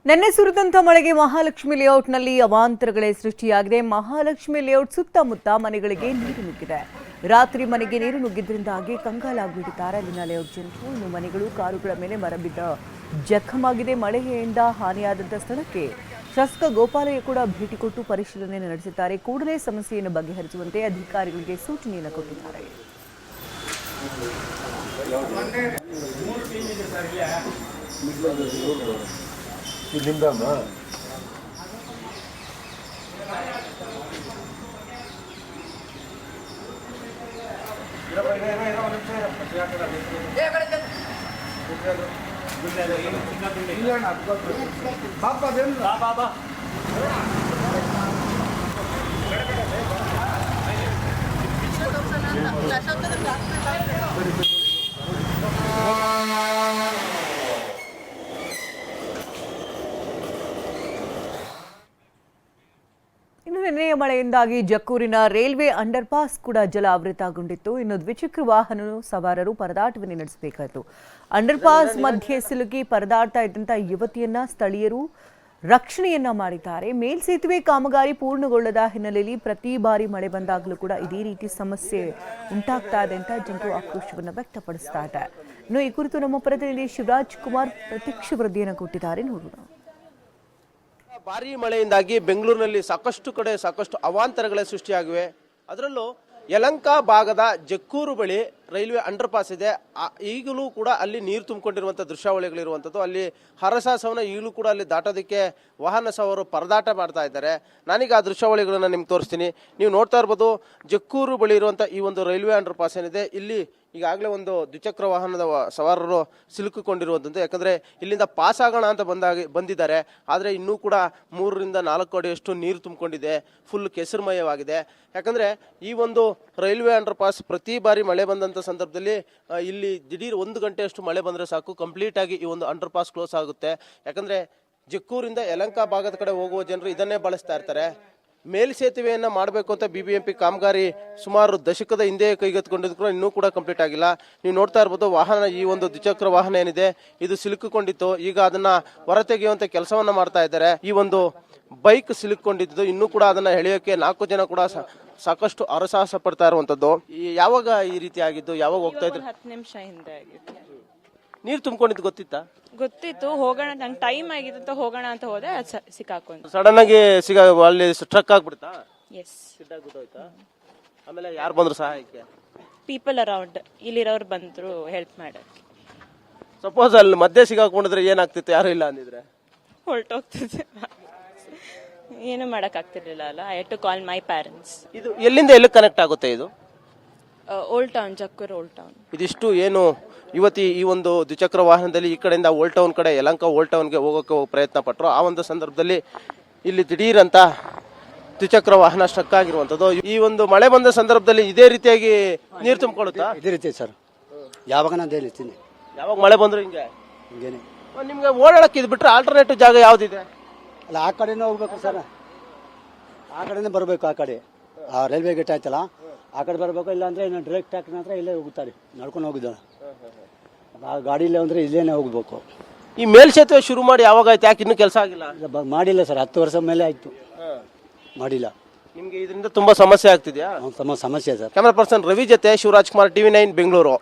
ನಿನ್ನೆ ಸುರಿದಂತ ಮಳೆಗೆ ಮಹಾಲಕ್ಷ್ಮಿ ಲೇಔಟ್ನಲ್ಲಿ ಅವಾಂತರಗಳೇ ಸೃಷ್ಟಿಯಾಗಿದೆ. ಮಹಾಲಕ್ಷ್ಮಿ ಲೇಔಟ್ ಸುತ್ತಮುತ್ತ ಮನೆಗಳಿಗೆ ನೀರು ನುಗ್ಗಿದೆ. ರಾತ್ರಿ ಮನೆಗೆ ನೀರು ನುಗ್ಗಿದ್ರಿಂದಾಗಿ ಕಂಗಾಲಾಗಿಬಿಟ್ಟಿದ್ದಾರೆ ಅಲ್ಲಿನ ಲೇಔಟ್ ಜನರು. ಇನ್ನು ಮನೆಗಳು, ಕಾರುಗಳ ಮೇಲೆ ಮರ ಬಿದ್ದ ಜಖಮಾಗಿದೆ. ಮಳೆಯಿಂದ ಹಾನಿಯಾದಂಥ ಸ್ಥಳಕ್ಕೆ ಶಾಸಕ ಗೋಪಾಲಯ್ಯ ಕೂಡ ಭೇಟಿ ಕೊಟ್ಟು ಪರಿಶೀಲನೆ ನಡೆಸಿದ್ದಾರೆ. ಕೂಡಲೇ ಸಮಸ್ಯೆಯನ್ನು ಬಗೆಹರಿಸುವಂತೆ ಅಧಿಕಾರಿಗಳಿಗೆ ಸೂಚನೆಯನ್ನು ಕೊಟ್ಟಿದ್ದಾರೆ. ಇನ್ನು ನಿನ್ನೆಯ ಮಳೆಯಿಂದಾಗಿ ಜಕ್ಕೂರಿನ ರೈಲ್ವೆ ಅಂಡರ್ ಪಾಸ್ ಕೂಡ ಜಲಾವೃತಗೊಂಡಿತ್ತು. ಇನ್ನು ದ್ವಿಚಕ್ರ ವಾಹನ ಸವಾರರು ಪರದಾಟವನ್ನು ನಡೆಸಬೇಕಾಯಿತು. ಅಂಡರ್ ಪಾಸ್ ಮಧ್ಯೆ ಸಿಲುಕಿ ಪರದಾಡ್ತಾ ಇದ್ದಂಥ ಯುವತಿಯನ್ನ ಸ್ಥಳೀಯರು ರಕ್ಷಣೆಯನ್ನ ಮಾಡಿದ್ದಾರೆ. ಮೇಲ್ಸೇತುವೆ ಕಾಮಗಾರಿ ಪೂರ್ಣಗೊಳ್ಳದ ಹಿನ್ನೆಲೆಯಲ್ಲಿ ಪ್ರತಿ ಬಾರಿ ಮಳೆ ಬಂದಾಗಲೂ ಕೂಡ ಇದೇ ರೀತಿ ಸಮಸ್ಯೆ ಉಂಟಾಗ್ತಾ ಇದೆ ಅಂತ ಜನರು ಆಕ್ರೋಶವನ್ನು ವ್ಯಕ್ತಪಡಿಸ್ತಾ ಇದ್ದಾರೆ. ಇನ್ನು ಈ ಕುರಿತು ನಮ್ಮ ಪ್ರತಿನಿಧಿ ಶಿವರಾಜ್ ಕುಮಾರ್ ಪ್ರತ್ಯಕ್ಷ ವರದಿಯನ್ನು ಕೊಟ್ಟಿದ್ದಾರೆ, ನೋಡೋಣ. ಭಾರೀ ಮಳೆಯಿಂದಾಗಿ ಬೆಂಗಳೂರಿನಲ್ಲಿ ಸಾಕಷ್ಟು ಅವಾಂತರಗಳೇ ಸೃಷ್ಟಿಯಾಗಿವೆ. ಅದರಲ್ಲೂ ಯಲಹಂಕ ಭಾಗದ ಜಕ್ಕೂರು ಬಳಿ ರೈಲ್ವೆ ಅಂಡರ್ ಪಾಸ್ ಇದೆ. ಈಗಲೂ ಕೂಡ ಅಲ್ಲಿ ನೀರು ತುಂಬಿಕೊಂಡಿರುವಂಥ ದೃಶ್ಯಾವಳಿಗಳಿರುವಂಥದ್ದು. ಅಲ್ಲಿ ಹರಸಾಸವನ್ನ ಈಗಲೂ ಕೂಡ ಅಲ್ಲಿ ದಾಟೋದಕ್ಕೆ ವಾಹನ ಸವಾರರು ಪರದಾಟ ಮಾಡ್ತಾ ಇದ್ದಾರೆ. ನಾನೀಗ ಆ ದೃಶ್ಯಾವಳಿಗಳನ್ನು ನಿಮ್ಗೆ ತೋರಿಸ್ತೀನಿ. ನೀವು ನೋಡ್ತಾ ಇರ್ಬೋದು, ಜಕ್ಕೂರು ಬಳಿ ಇರುವಂಥ ಈ ಒಂದು ರೈಲ್ವೆ ಅಂಡರ್ ಪಾಸ್ ಏನಿದೆ, ಇಲ್ಲಿ ಈಗಾಗಲೇ ಒಂದು ದ್ವಿಚಕ್ರ ವಾಹನದ ಸವಾರರು ಸಿಲುಕಿಕೊಂಡಿರುವಂಥದ್ದು. ಯಾಕಂದರೆ ಇಲ್ಲಿಂದ ಪಾಸ್ ಆಗೋಣ ಅಂತ ಬಂದಿದ್ದಾರೆ. ಆದರೆ ಇನ್ನೂ ಕೂಡ 3 ರಿಂದ 4 ಅಡಿಯಷ್ಟು ನೀರು ತುಂಬಿಕೊಂಡಿದೆ. ಫುಲ್ ಕೆಸರುಮಯವಾಗಿದೆ. ಯಾಕಂದರೆ ಈ ಒಂದು ರೈಲ್ವೆ ಅಂಡರ್ ಪಾಸ್ ಪ್ರತಿ ಬಾರಿ ಮಳೆ ಬಂದಂಥ ಸಂದರ್ಭದಲ್ಲಿ ಇಲ್ಲಿ ದಿಢೀರ್ 1 ಗಂಟೆಯಷ್ಟು ಮಳೆ ಬಂದರೆ ಸಾಕು, ಕಂಪ್ಲೀಟ್ ಆಗಿ ಈ ಒಂದು ಅಂಡರ್ ಪಾಸ್ ಕ್ಲೋಸ್ ಆಗುತ್ತೆ. ಯಾಕಂದರೆ ಜಕ್ಕೂರಿಂದ ಯಲಹಂಕ ಭಾಗದ ಕಡೆ ಹೋಗುವ ಜನರು ಇದನ್ನೇ ಬಳಸ್ತಾ ಇರ್ತಾರೆ. ಮೇಲ್ಸೇತುವೆಯನ್ನು ಮಾಡಬೇಕು ಅಂತ BBMP ಕಾಮಗಾರಿ ಸುಮಾರು ದಶಕದ ಹಿಂದೆ ಕೈಗೆತ್ತಿಕೊಂಡಿದ್ದು ಕೂಡ ಇನ್ನೂ ಕೂಡ ಕಂಪ್ಲೀಟ್ ಆಗಿಲ್ಲ. ನೀವು ನೋಡ್ತಾ ಇರ್ಬೋದು, ವಾಹನ, ಈ ಒಂದು ದ್ವಿಚಕ್ರ ವಾಹನ ಏನಿದೆ ಇದು ಸಿಲುಕಿಕೊಂಡಿತ್ತು. ಈಗ ಅದನ್ನ ಹೊರತೆಗೆಯುವಂತ ಕೆಲಸವನ್ನ ಮಾಡ್ತಾ ಇದ್ದಾರೆ. ಈ ಒಂದು ಬೈಕ್ ಸಿಲುಕೊಂಡಿದ್ದು, ಇನ್ನೂ ಕೂಡ ಅದನ್ನ ಎಳೆಯೋಕೆ 4 ಜನ ಕೂಡ ಸಾಕಷ್ಟು ಹರಸಾಹಸ ಪಡ್ತಾ ಇರುವಂತದ್ದು. ಯಾವಾಗ ಈ ರೀತಿ ಆಗಿದ್ದು, ಯಾವಾಗ ಹೋಗ್ತಾ ಇದ್ರು? 10 ನಿಮಿಷ ಹಿಂದೆ ಆಗಿತ್ತು. ನೀರು ತುಂಬಿಕೊಂಡಿದ್ದು ಗೊತ್ತಿತ್ತು, ಹೋಗೋಣ, ನಂಗೆ ಟೈಮ್ ಆಗಿತ್ತು ಅಂತ ಹೋಗೋಣ ಅಂತ ಹೋದೆ, ಸಿಕ್ಕಾಕೊಂಡು ಸಡನ್ ಆಗಿ ಅಲ್ಲಿ ಸ್ಟ್ರಕ್ ಆಗ್ಬಿಡ್ತಾ? ಎಸ್, ಸಿಟ್ಟಾಗ್ಬಿಟ್ಟೋಯ್ತಾ? ಆಮೇಲೆ ಯಾರು ಬಂದ್ರು ಸಹಾಯಕ್ಕೆ? ಪೀಪಲ್ ಅರೌಂಡ್ ಇಲ್ಲಿರೋರು ಬಂದ್ರು ಹೆಲ್ಪ್ ಮಾಡಕ್ಕೆ. ಸಪೋಸ್ ಅಲ್ಲಿ ಮಧ್ಯೆ ಸಿಗಾಕೊಂಡಿದ್ರೆ ಏನಾಗ್ತಿತ್ತು, ಯಾರು ಇಲ್ಲ ಅಂದಿದ್ರೆ? ಹೊರಟೋಗ್ತಿದ್ದೆ, ಏನು ಮಾಡಕ್ ಆಗ್ತಿರ್ಲಿಲ್ಲ ಅಲ್ಲ. I had to call my parents. ಇದು ಎಲ್ಲಿಂದ ಎಲ್ಲಿ ಕನೆಕ್ಟ್ ಆಗುತ್ತೆ? ಇದು old town, Jakkur old town. ಇದಿಷ್ಟು ಏನು ಯುವತಿ ಈ ಒಂದು ದ್ವಿಚಕ್ರ ವಾಹನದಲ್ಲಿ ಈ ಕಡೆಯಿಂದ ಓಲ್ಡ್ ಟೌನ್ ಕಡೆ, ಯಲಹಂಕ ಓಲ್ಡ್ ಟೌನ್ಗೆ ಹೋಗೋಕೆ ಪ್ರಯತ್ನ ಪಟ್ಟರು. ಆ ಒಂದು ಸಂದರ್ಭದಲ್ಲಿ ಇಲ್ಲಿ ದಿಢೀರ್ ಅಂತ ದ್ವಿಚಕ್ರ ವಾಹನ ಸ್ಟ್ರಕ್ ಆಗಿರುವಂಥದ್ದು. ಈ ಒಂದು ಮಳೆ ಬಂದ ಸಂದರ್ಭದಲ್ಲಿ ಇದೇ ರೀತಿಯಾಗಿ ನೀರು ತುಂಬಿಕೊಳ್ಳುತ್ತಾ? ಇದೇ ರೀತಿ ಸರ್, ಯಾವಾಗ ನಾನು ಹೇಳ್ತೀನಿ, ಯಾವಾಗ ಮಳೆ ಬಂದ್ರು ಹಿಂಗೇನೆ. ನಿಮ್ಗೆ ಓಡಾಡಕ್ಕೆ ಇದು ಬಿಟ್ರೆ ಆಲ್ಟರ್ನೇಟಿವ್ ಜಾಗ ಯಾವ್ದಿದೆ? ಅಲ್ಲ, ಆ ಕಡೆನೇ ಹೋಗ್ಬೇಕು ಸರ್, ಆ ಕಡೆನೇ ಬರಬೇಕು. ಆ ಕಡೆ ಆ ರೈಲ್ವೆ ಗೇಟ್ ಆಯ್ತಲ್ಲ, ಆ ಕಡೆ ಬರಬೇಕು. ಇಲ್ಲ ಅಂದ್ರೆ ಇನ್ನು ಡೈರೆಕ್ಟ್ ಟ್ರ್ಯಾಕ್ ಹತ್ರ ಇಲ್ಲೇ ಹೋಗ್ತಾರೆ, ನಡ್ಕೊಂಡು ಹೋಗಿದ್ದಾಳೆ. ಆ ಗಾಡಿ ಇಲ್ಲ ಅಂದ್ರೆ ಇಲ್ಲೇನೆ ಹೋಗ್ಬೇಕು. ಈ ಮೇಲ್ಸೇತುವೆ ಶುರು ಮಾಡಿ ಯಾವಾಗ ಆಯ್ತು? ಯಾಕೆ ಇನ್ನೂ ಕೆಲಸ ಆಗಿಲ್ಲ? ಮಾಡಿಲ್ಲ ಸರ್, 10 ವರ್ಷ ಮೇಲೆ ಆಯ್ತು, ಮಾಡಿಲ್ಲ. ನಿಮ್ಗೆ ಇದರಿಂದ ತುಂಬಾ ಸಮಸ್ಯೆ ಆಗ್ತಿದ್ಯಾ? ಸಮಸ್ಯೆ ಸರ್. ಕ್ಯಾಮರಾ ಪರ್ಸನ್ ರವಿ ಜೊತೆ ಶಿವರಾಜ್ ಕುಮಾರ್, TV9 ಬೆಂಗಳೂರು.